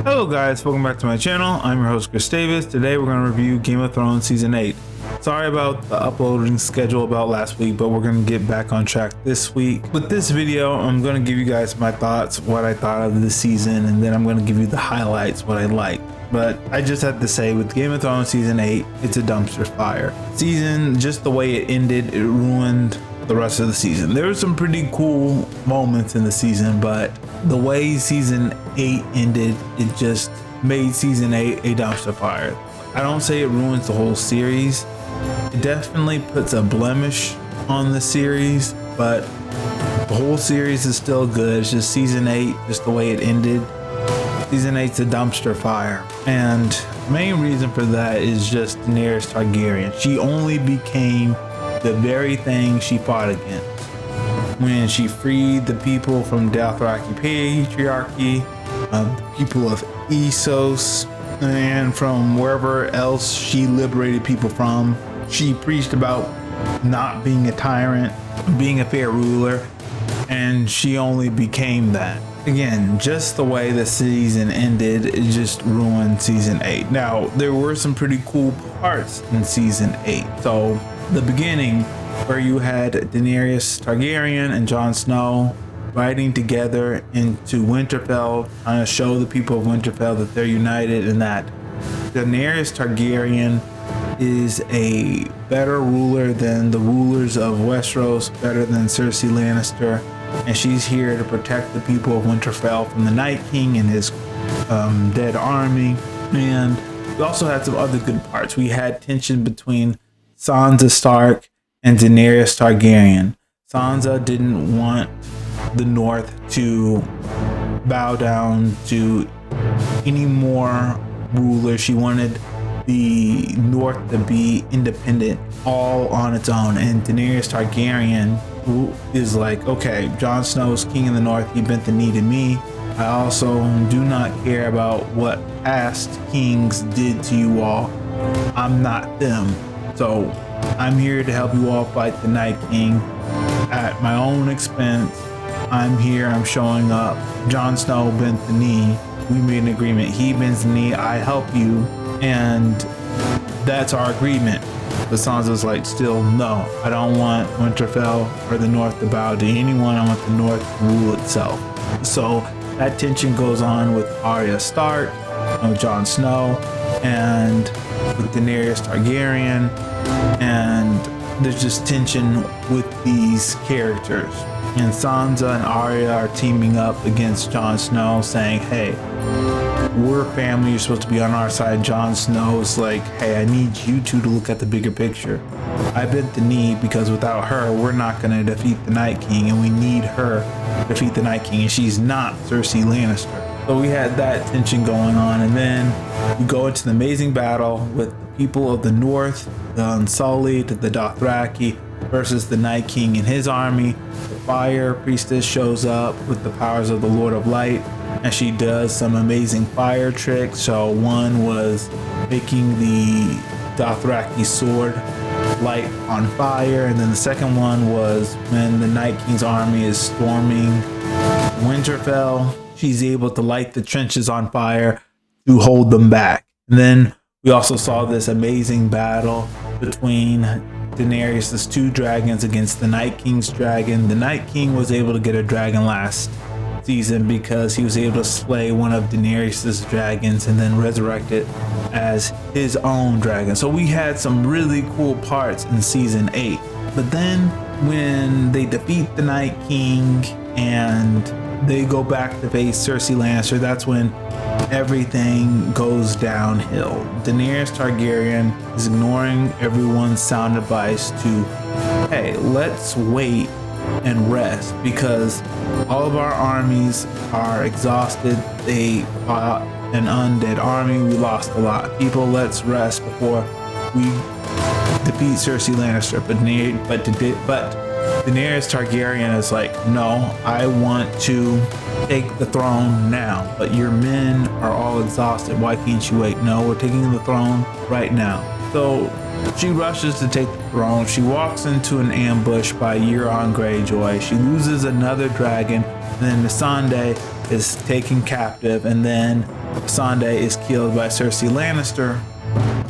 Hello guys, welcome back to my channel. I'm your host Chris Davis. Today we're going to review Game of Thrones Season 8. Sorry about the uploading schedule about last week, but we're going to get back on track this week. With this video, I'm going to give you guys my thoughts, what I thought of this season, and then I'm going to give you the highlights, what I liked. But I just had to say, with Game of Thrones Season 8, it's a dumpster fire. Season, just the way it ended, it ruined the rest of the season. There were some pretty cool moments in the season, but the way Season 8 ended, it just made Season 8 a dumpster fire. I don't say it ruins the whole series. It definitely puts a blemish on the series, but the whole series is still good. It's just Season 8, just the way it ended. Season 8's a dumpster fire. And main reason for that is just Daenerys Targaryen. She only became the very thing she fought against. When she freed the people from Dothraki patriarchy, people of Essos, and from wherever else she liberated people from. She preached about not being a tyrant, being a fair ruler, and she only became that. Again, just the way the season ended, it just ruined Season 8. Now, there were some pretty cool parts in Season 8. So, the beginning, where you had Daenerys Targaryen and Jon Snow riding together into Winterfell, trying to show the people of Winterfell that they're united and that Daenerys Targaryen is a better ruler than the rulers of Westeros, better than Cersei Lannister, and she's here to protect the people of Winterfell from the Night King and his dead army. And we also had some other good parts. We had tension between Sansa Stark and Daenerys Targaryen. Sansa didn't want the North to bow down to any more rulers. She wanted the North to be independent, all on its own. And Daenerys Targaryen, who is like, okay, Jon Snow's king in the North, he bent the knee to me. I also do not care about what past kings did to you all. I'm not them. So I'm here to help you all fight the Night King at my own expense. I'm here, I'm showing up. Jon Snow bent the knee. We made an agreement. He bends the knee, I help you. And that's our agreement. But Sansa's like, still, no, I don't want Winterfell or the North to bow to anyone. I want the North to rule itself. So that tension goes on with Arya Stark, Jon Snow, and with Daenerys Targaryen. And there's just tension with these characters. And Sansa and Arya are teaming up against Jon Snow, saying, hey, we're family, you're supposed to be on our side. Jon Snow is like, hey, I need you two to look at the bigger picture. I bent the knee because without her, we're not going to defeat the Night King, and we need her to defeat the Night King, and she's not Cersei Lannister. So we had that tension going on, and then we go into the amazing battle with the people of the North, the Unsullied, the Dothraki, versus the Night King and his army. The Fire Priestess shows up with the powers of the Lord of Light, and she does some amazing fire tricks. So one was making the Dothraki sword light on fire, and then the second one was when the Night King's army is storming Winterfell, she's able to light the trenches on fire to hold them back. And then we also saw this amazing battle between Daenerys' two dragons against the Night King's dragon. The Night King was able to get a dragon last season because he was able to slay one of Daenerys' dragons and then resurrect it as his own dragon. So we had some really cool parts in Season 8. But then when they defeat the Night King and they go back to face Cersei Lannister, that's when everything goes downhill. Daenerys Targaryen is ignoring everyone's sound advice to, hey, let's wait and rest because all of our armies are exhausted. They fought an undead army. We lost a lot of people. Let's rest before we defeat Cersei Lannister. But Daenerys Targaryen is like, no, I want to take the throne now, but your men are all exhausted. Why can't you wait? No, we're taking the throne right now. So she rushes to take the throne. She walks into an ambush by Euron Greyjoy. She loses another dragon. And then Missandei is taken captive. And then Missandei is killed by Cersei Lannister,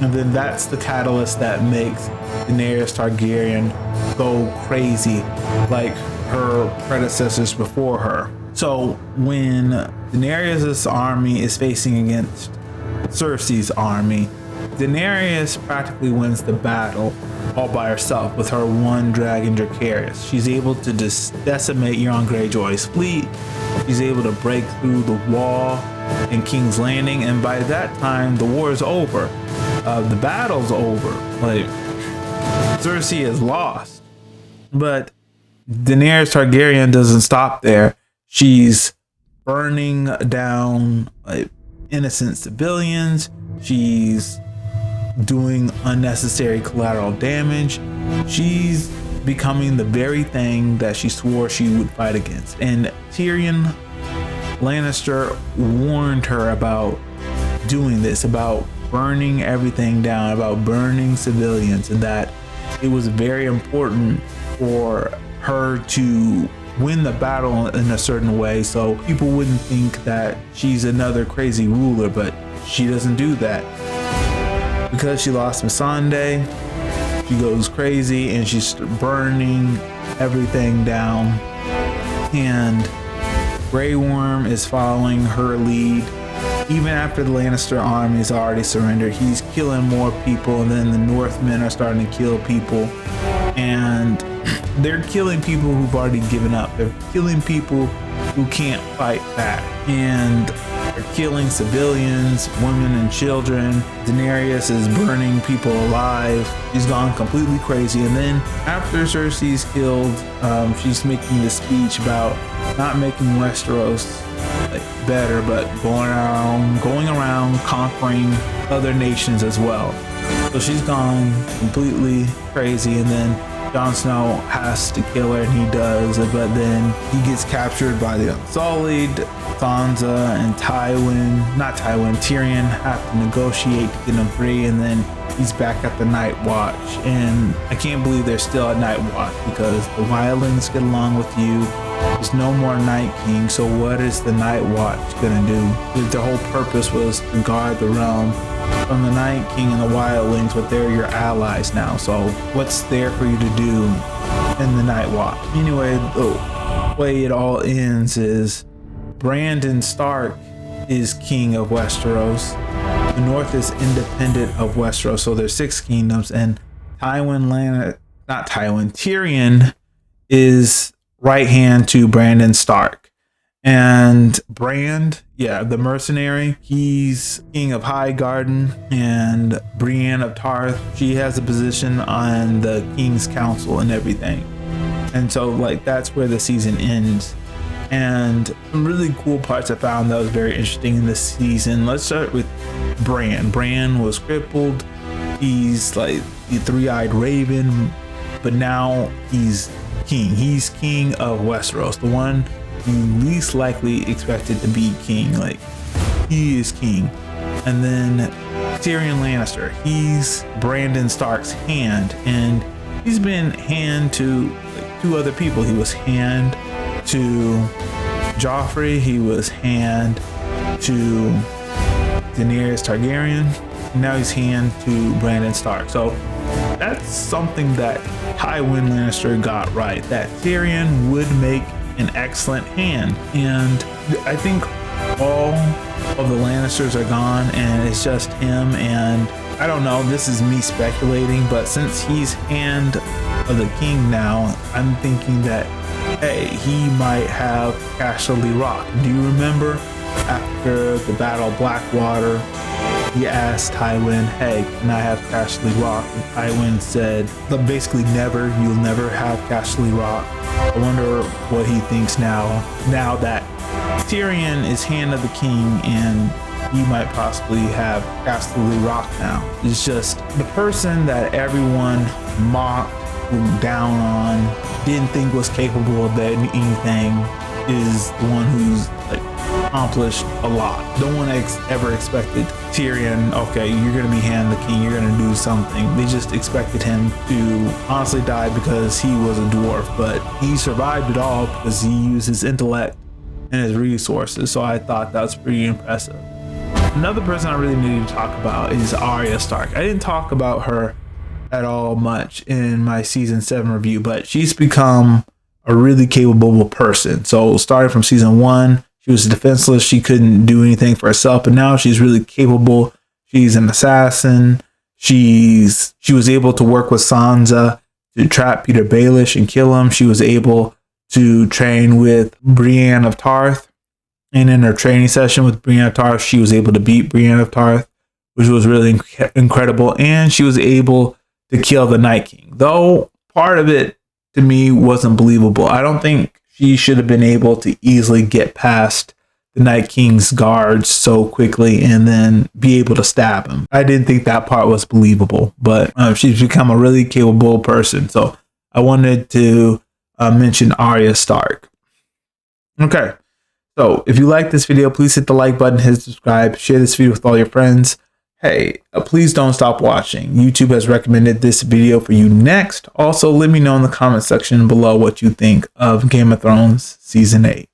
and then that's the catalyst that makes Daenerys Targaryen go crazy like her predecessors before her. So when Daenerys' army is facing against Cersei's army, Daenerys practically wins the battle all by herself with her one dragon Dracarys. She's able to decimate Euron Greyjoy's fleet. She's able to break through the wall in King's Landing, and by that time the war is over. The battle's over. Like, Cersei is lost. But Daenerys Targaryen doesn't stop there. She's burning down innocent civilians. She's doing unnecessary collateral damage. She's becoming the very thing that she swore she would fight against. And Tyrion Lannister warned her about doing this, about burning everything down, about burning civilians, and that it was very important for her to win the battle in a certain way so people wouldn't think that she's another crazy ruler, but she doesn't do that. Because she lost Missandei, she goes crazy and she's burning everything down, and Grey Worm is following her lead. Even after the Lannister army is already surrendered, he's killing more people, and then the Northmen are starting to kill people, and they're killing people who've already given up. They're killing people who can't fight back, and they're killing civilians, women and children. Daenerys is burning people alive. She's gone completely crazy. And then after Cersei's killed, she's making this speech about not making Westeros better, but going around conquering other nations as well. So she's gone completely crazy, and then Jon Snow has to kill her, and he does, but then he gets captured by the Unsullied. Sansa and Tyrion have to negotiate to get him free, and then he's back at the Night Watch. And I can't believe they're still at Night Watch, because the wildlings get along with you. There's no more Night King, so what is the Night Watch gonna do? The whole purpose was to guard the realm from the Night King and the wildlings, but they're your allies now, so what's there for you to do in the Night Watch? Anyway, the way it all ends is Brandon Stark is king of Westeros. The North is independent of Westeros, so there's 6 kingdoms, and Tyrion is right hand to Brandon Stark. And Brand, the mercenary, he's king of Highgarden, and Brienne of Tarth, she has a position on the King's Council and everything. And so that's where the season ends. And some really cool parts I found that was very interesting in this season. Let's start with Bran. Bran was crippled. He's like the 3-eyed raven, but now he's king. He's king of Westeros, the one you least likely expected to be king. He is king. And then Tyrion Lannister, he's Brandon Stark's hand, and he's been hand to 2 other people. He was hand to Joffrey, he was hand to Daenerys Targaryen, and now he's hand to Brandon Stark. So that's something that Tywin Lannister got right, that Tyrion would make an excellent hand. And I think all of the Lannisters are gone and it's just him, and I don't know, this is me speculating, but since he's hand of the king now, I'm thinking that, hey, he might have Casterly Rock. Do you remember after the Battle of Blackwater, he asked Tywin, hey, can I have Casterly Rock? And Tywin said, basically never, you'll never have Casterly Rock. I wonder what he thinks now that Tyrion is hand of the king and he might possibly have Casterly Rock now. It's just the person that everyone mocked, down on, didn't think was capable of anything, is the one who's accomplished a lot. No one ever expected Tyrion, okay, you're gonna be hand of the king, you're gonna do something. They just expected him to honestly die because he was a dwarf, but he survived it all because he used his intellect and his resources. So I thought that was pretty impressive. Another person I really need to talk about is Arya Stark. I didn't talk about her at all much in my season 7 review, but she's become a really capable person. So starting from season 1, she was defenseless. She couldn't do anything for herself, but now she's really capable. She's an assassin. She was able to work with Sansa to trap Peter Baelish and kill him. She was able to train with Brienne of Tarth. And in her training session with Brienne of Tarth, she was able to beat Brienne of Tarth, which was really incredible. And she was able to kill the Night King. Though part of it, to me, wasn't believable. I don't think she should have been able to easily get past the Night King's guards so quickly and then be able to stab him. I didn't think that part was believable, but she's become a really capable person. So I wanted to mention Arya Stark. Okay. So if you like this video, please hit the like button, hit subscribe, share this video with all your friends. Hey, please don't stop watching. YouTube has recommended this video for you next. Also, let me know in the comment section below what you think of Game of Thrones Season 8.